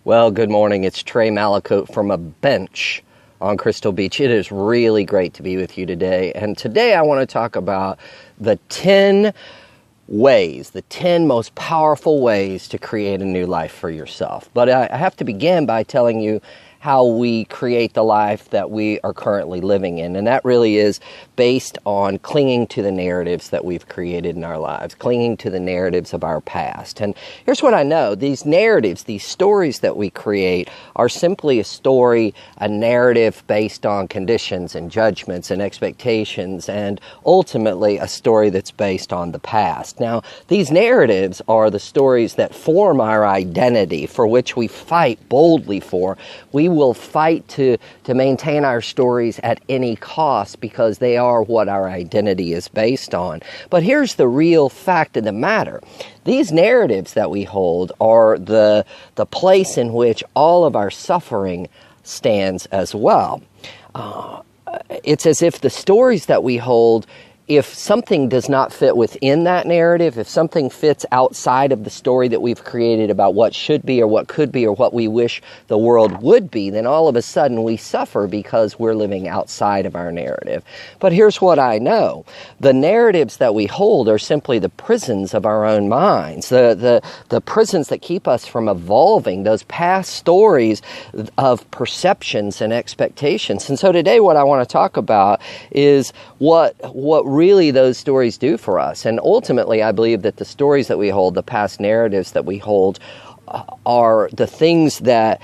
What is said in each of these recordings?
Well, good morning. It's Trey Malicoat from a bench on Crystal Beach. It is really great to be with you today. And today I want to talk about the 10 most powerful ways to create a new life for yourself. But I have to begin by telling you how we create the life that we are currently living in. And that really is based on clinging to the narratives that we've created in our lives, clinging to the narratives of our past. And here's what I know. These narratives, these stories that we create are simply a story, a narrative based on conditions and judgments and expectations, and ultimately a story that's based on the past. Now, these narratives are the stories that form our identity, for which we fight boldly for. We will fight to maintain our stories at any cost because they are what our identity is based on. But here's the real fact of the matter. These narratives that we hold are the place in which all of our suffering stands as well. It's as if the stories that we hold, if something does not fit within that narrative, if something fits outside of the story that we've created about what should be or what could be or what we wish the world would be, then all of a sudden we suffer because we're living outside of our narrative. But here's what I know. The narratives that we hold are simply the prisons of our own minds, the prisons that keep us from evolving, those past stories of perceptions and expectations. And so today what I want to talk about is what really those stories do for us. And ultimately, I believe that the stories that we hold, the past narratives that we hold, are the things that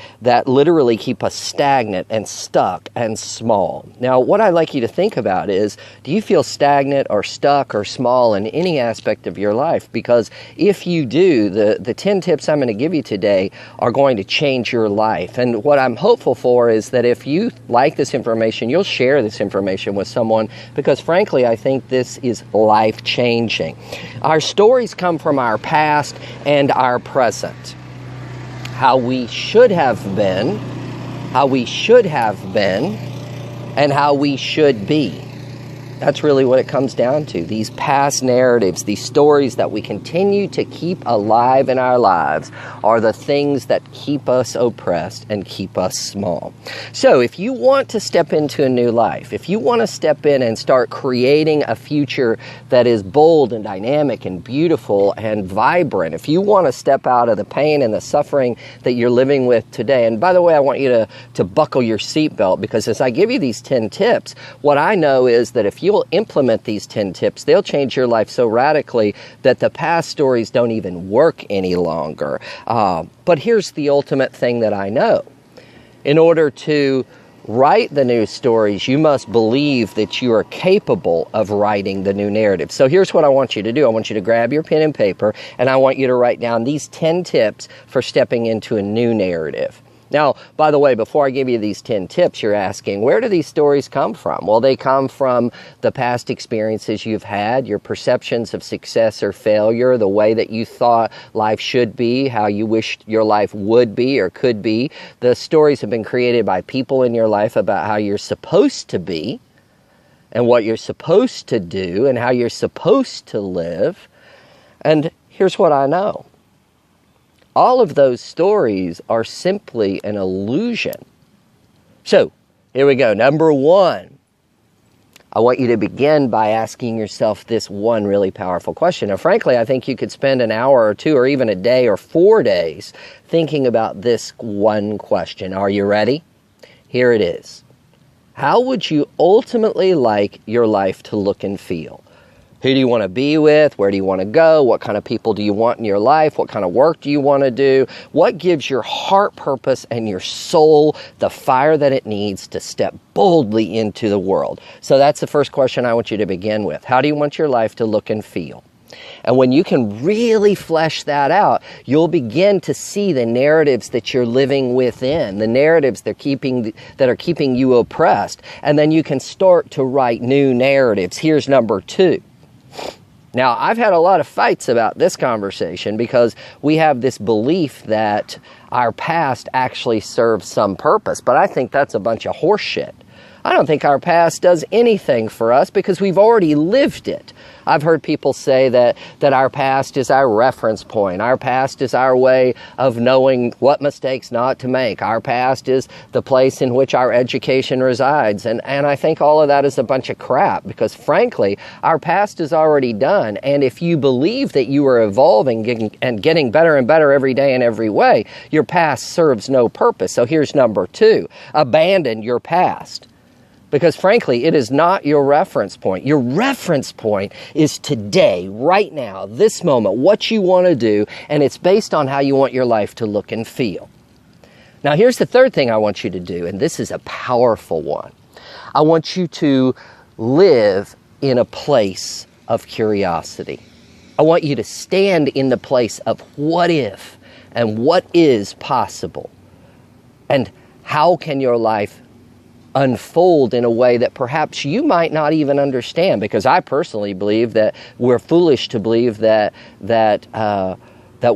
literally keep us stagnant and stuck and small. Now, what I'd like you to think about is, do you feel stagnant or stuck or small in any aspect of your life? Because if you do, the 10 tips I'm going to give you today are going to change your life. And what I'm hopeful for is that if you like this information, you'll share this information with someone, because frankly, I think this is life-changing. Our stories come from our past and our present. How we should have been, and how we should be. That's really what it comes down to. These past narratives, these stories that we continue to keep alive in our lives are the things that keep us oppressed and keep us small. So if you want to step into a new life, if you want to step in and start creating a future that is bold and dynamic and beautiful and vibrant, if you want to step out of the pain and the suffering that you're living with today, and by the way, I want you to buckle your seatbelt, because as I give you these 10 tips, what I know is that if you'll implement these 10 tips, they'll change your life so radically that the past stories don't even work any longer. But here's the ultimate thing that I know. In order to write the new stories, you must believe that you are capable of writing the new narrative. So here's what I want you to do. I want you to grab your pen and paper, and I want you to write down these 10 tips for stepping into a new narrative. Now, by the way, before I give you these 10 tips, you're asking, where do these stories come from? Well, they come from the past experiences you've had, your perceptions of success or failure, the way that you thought life should be, how you wished your life would be or could be. The stories have been created by people in your life about how you're supposed to be and what you're supposed to do and how you're supposed to live. And here's what I know. All of those stories are simply an illusion. So, here we go. Number 1. I want you to begin by asking yourself this one really powerful question. Now, frankly, I think you could spend an hour or 2 or even a day or 4 days thinking about this one question. Are you ready? Here it is. How would you ultimately like your life to look and feel? Who do you want to be with? Where do you want to go? What kind of people do you want in your life? What kind of work do you want to do? What gives your heart purpose and your soul the fire that it needs to step boldly into the world? So that's the first question I want you to begin with. How do you want your life to look and feel? And when you can really flesh that out, you'll begin to see the narratives that you're living within, the narratives that are keeping you oppressed. And then you can start to write new narratives. Here's number 2. Now, I've had a lot of fights about this conversation because we have this belief that our past actually serves some purpose, but I think that's a bunch of horse shit. I don't think our past does anything for us because we've already lived it. I've heard people say that our past is our reference point. Our past is our way of knowing what mistakes not to make. Our past is the place in which our education resides. And I think all of that is a bunch of crap because, frankly, our past is already done. And if you believe that you are evolving and getting better and better every day in every way, your past serves no purpose. So here's number 2. Abandon your past. Because frankly, it is not your reference point. Your reference point is today, right now, this moment, what you want to do, and it's based on how you want your life to look and feel. Now, here's the third thing I want you to do, and this is a powerful one. I want you to live in a place of curiosity. I want you to stand in the place of what if and what is possible, and how can your life unfold in a way that perhaps you might not even understand, because I personally believe that we're foolish to believe that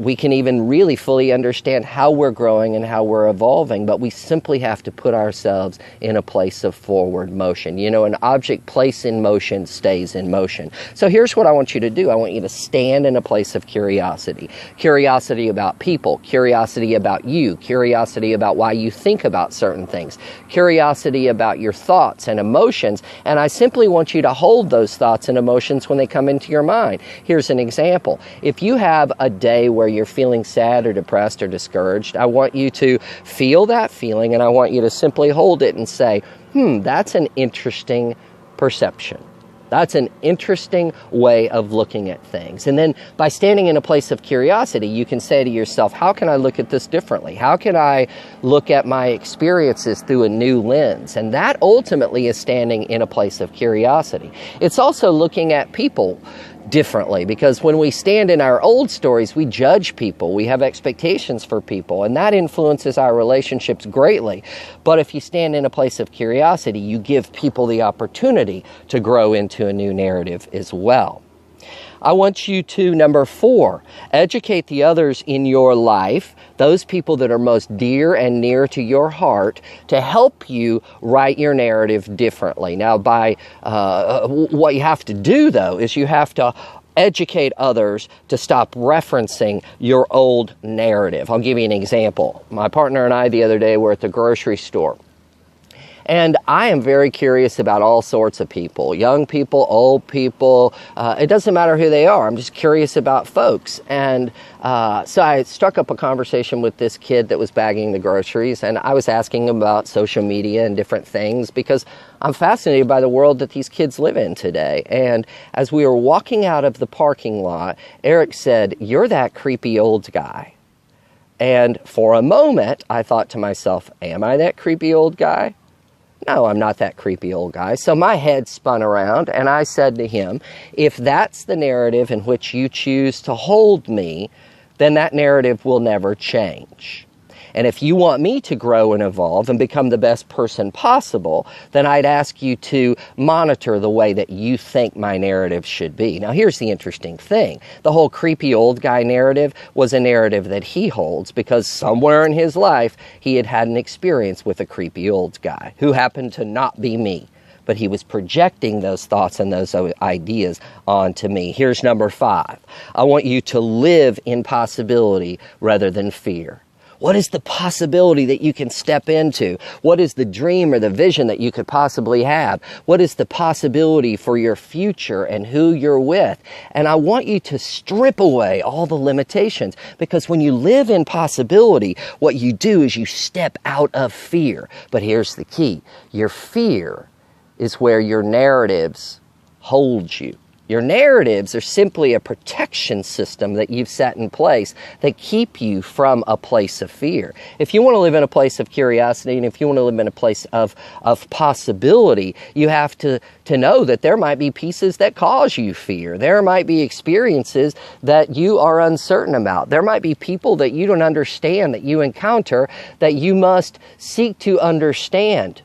we can even really fully understand how we're growing and how we're evolving, but we simply have to put ourselves in a place of forward motion. You know, an object placed in motion stays in motion. So here's what I want you to do. I want you to stand in a place of curiosity. Curiosity about people, curiosity about you, curiosity about why you think about certain things, curiosity about your thoughts and emotions, and I simply want you to hold those thoughts and emotions when they come into your mind. Here's an example. If you have a day where you're feeling sad or depressed or discouraged, I want you to feel that feeling and I want you to simply hold it and say, that's an interesting perception. That's an interesting way of looking at things. And then by standing in a place of curiosity, you can say to yourself, how can I look at this differently? How can I look at my experiences through a new lens? And that ultimately is standing in a place of curiosity. It's also looking at people differently, because when we stand in our old stories, we judge people, we have expectations for people, and that influences our relationships greatly. But if you stand in a place of curiosity, you give people the opportunity to grow into a new narrative as well. I want you to, number 4, educate the others in your life, those people that are most dear and near to your heart, to help you write your narrative differently. Now, what you have to do, though, is you have to educate others to stop referencing your old narrative. I'll give you an example. My partner and I the other day were at the grocery store. And I am very curious about all sorts of people, young people, old people. It doesn't matter who they are. I'm just curious about folks. And so I struck up a conversation with this kid that was bagging the groceries, and I was asking him about social media and different things because I'm fascinated by the world that these kids live in today. And as we were walking out of the parking lot, Eric said, "You're that creepy old guy." And for a moment, I thought to myself, am I that creepy old guy? No, I'm not that creepy old guy. So my head spun around and I said to him, if that's the narrative in which you choose to hold me, then that narrative will never change. And if you want me to grow and evolve and become the best person possible, then I'd ask you to monitor the way that you think my narrative should be. Now, here's the interesting thing. The whole creepy old guy narrative was a narrative that he holds because somewhere in his life, he had had an experience with a creepy old guy who happened to not be me. But he was projecting those thoughts and those ideas onto me. Here's number 5. I want you to live in possibility rather than fear. What is the possibility that you can step into? What is the dream or the vision that you could possibly have? What is the possibility for your future and who you're with? And I want you to strip away all the limitations, because when you live in possibility, what you do is you step out of fear. But here's the key. Your fear is where your narratives hold you. Your narratives are simply a protection system that you've set in place that keep you from a place of fear. If you want to live in a place of curiosity and if you want to live in a place of possibility, you have to know that there might be pieces that cause you fear. There might be experiences that you are uncertain about. There might be people that you don't understand that you encounter that you must seek to understand.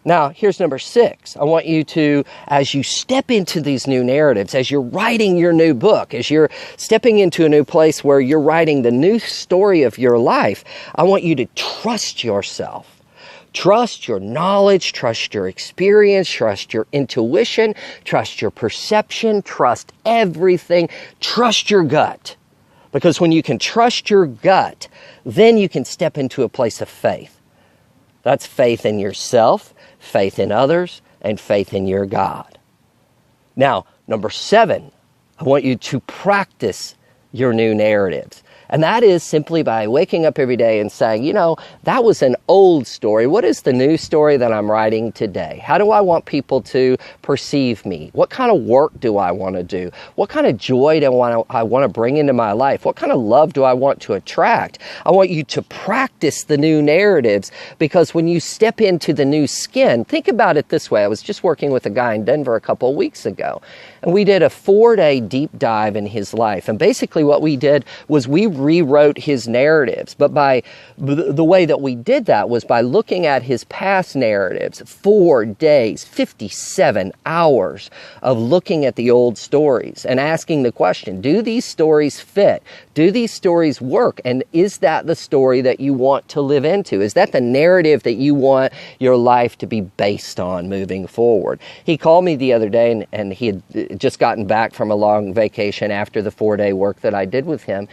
Now, here's number 6. I want you to, as you step into these new narratives, as you're writing your new book, as you're stepping into a new place where you're writing the new story of your life, I want you to trust yourself. Trust your knowledge, trust your experience, trust your intuition, trust your perception, trust everything, trust your gut. Because when you can trust your gut, then you can step into a place of faith. That's faith in yourself, faith in others, and faith in your God. Now, number 7, I want you to practice your new narratives. And that is simply by waking up every day and saying, you know, that was an old story. What is the new story that I'm writing today? How do I want people to perceive me? What kind of work do I want to do? What kind of joy do I want to bring into my life? What kind of love do I want to attract? I want you to practice the new narratives, because when you step into the new skin, think about it this way. I was just working with a guy in Denver a couple of weeks ago, and we did a 4-day deep dive in his life. And basically what we did was we rewrote his narratives. But by the way that we did that was by looking at his past narratives. 4 days, 57 hours of looking at the old stories and asking the question, do these stories fit? Do these stories work? And is that the story that you want to live into? Is that the narrative that you want your life to be based on moving forward? He called me the other day, and he had just gotten back from a long vacation after the 4-day work that I did with him.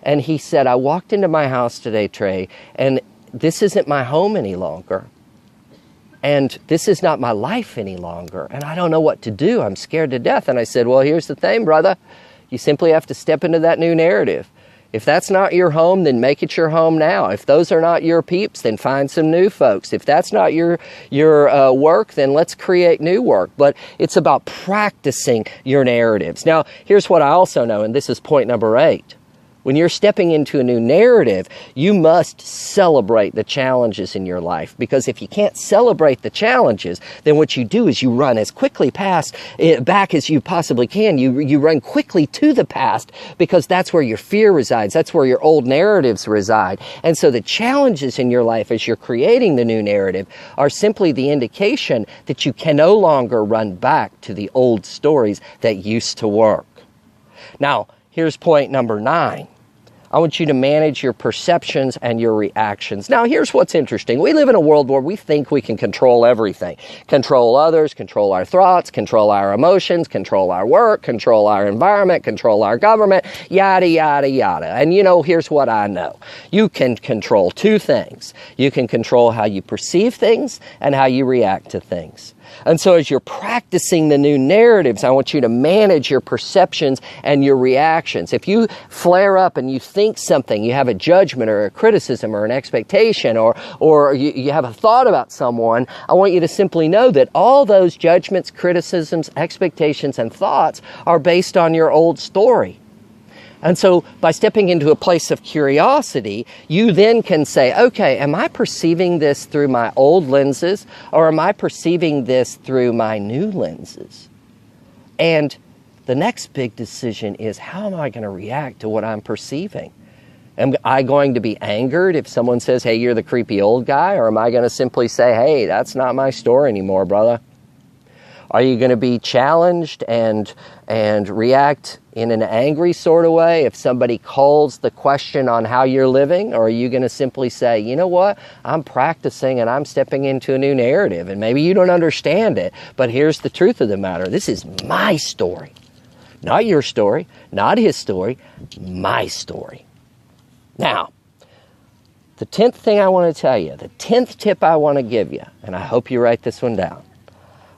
And he said, I walked into my house today, Trey, and this isn't my home any longer. And this is not my life any longer. And I don't know what to do. I'm scared to death. And I said, well, here's the thing, brother. You simply have to step into that new narrative. If that's not your home, then make it your home now. If those are not your peeps, then find some new folks. If that's not your work, then let's create new work. But it's about practicing your narratives. Now, here's what I also know, and this is point number 8. When you're stepping into a new narrative, you must celebrate the challenges in your life. Because if you can't celebrate the challenges, then what you do is you run as quickly back as you possibly can. You run quickly to the past, because that's where your fear resides. That's where your old narratives reside. And so the challenges in your life as you're creating the new narrative are simply the indication that you can no longer run back to the old stories that used to work. Now, here's point number 9. I want you to manage your perceptions and your reactions. Now, here's what's interesting. We live in a world where we think we can control everything. Control others, control our thoughts, control our emotions, control our work, control our environment, control our government, yada, yada, yada. And you know, here's what I know. You can control 2 things. You can control how you perceive things and how you react to things. And so as you're practicing the new narratives, I want you to manage your perceptions and your reactions. If you flare up and you think something, you have a judgment or a criticism or an expectation, or you have a thought about someone, I want you to simply know that all those judgments, criticisms, expectations, and thoughts are based on your old story. And so by stepping into a place of curiosity, you then can say, okay, am I perceiving this through my old lenses, or am I perceiving this through my new lenses? And the next big decision is, how am I going to react to what I'm perceiving? Am I going to be angered if someone says, hey, you're the creepy old guy? Or am I going to simply say, hey, that's not my story anymore, brother? Are you going to be challenged and react in an angry sort of way if somebody calls the question on how you're living? Or are you going to simply say, you know what, I'm practicing and I'm stepping into a new narrative, and maybe you don't understand it, but here's the truth of the matter. This is my story. Not your story, not his story, my story. Now, the 10th thing I want to tell you, the 10th tip I want to give you, and I hope you write this one down.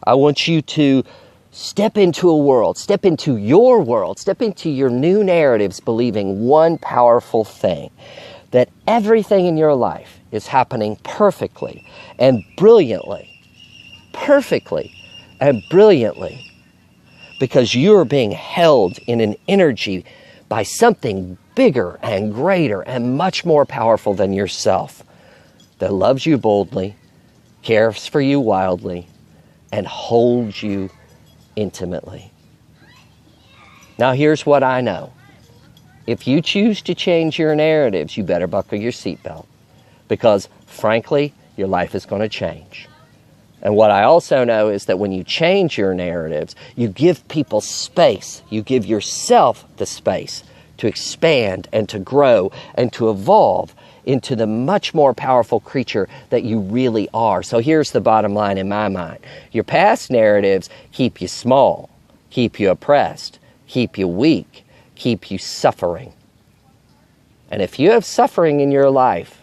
I want you to step into a world, step into your world, step into your new narratives, believing one powerful thing, that everything in your life is happening perfectly and brilliantly, because you're being held in an energy by something bigger and greater and much more powerful than yourself, that loves you boldly, cares for you wildly, and holds you intimately. Now, here's what I know. If you choose to change your narratives, you better buckle your seatbelt, because, frankly, your life is going to change. And what I also know is that when you change your narratives, you give people space. You give yourself the space to expand and to grow and to evolve into the much more powerful creature that you really are. So here's the bottom line in my mind. Your past narratives keep you small, keep you oppressed, keep you weak, keep you suffering. And if you have suffering in your life,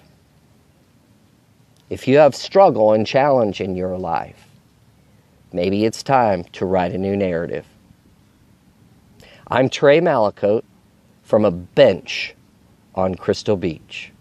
if you have struggle and challenge in your life, maybe it's time to write a new narrative. I'm Trey Malicoat from a bench on Crystal Beach.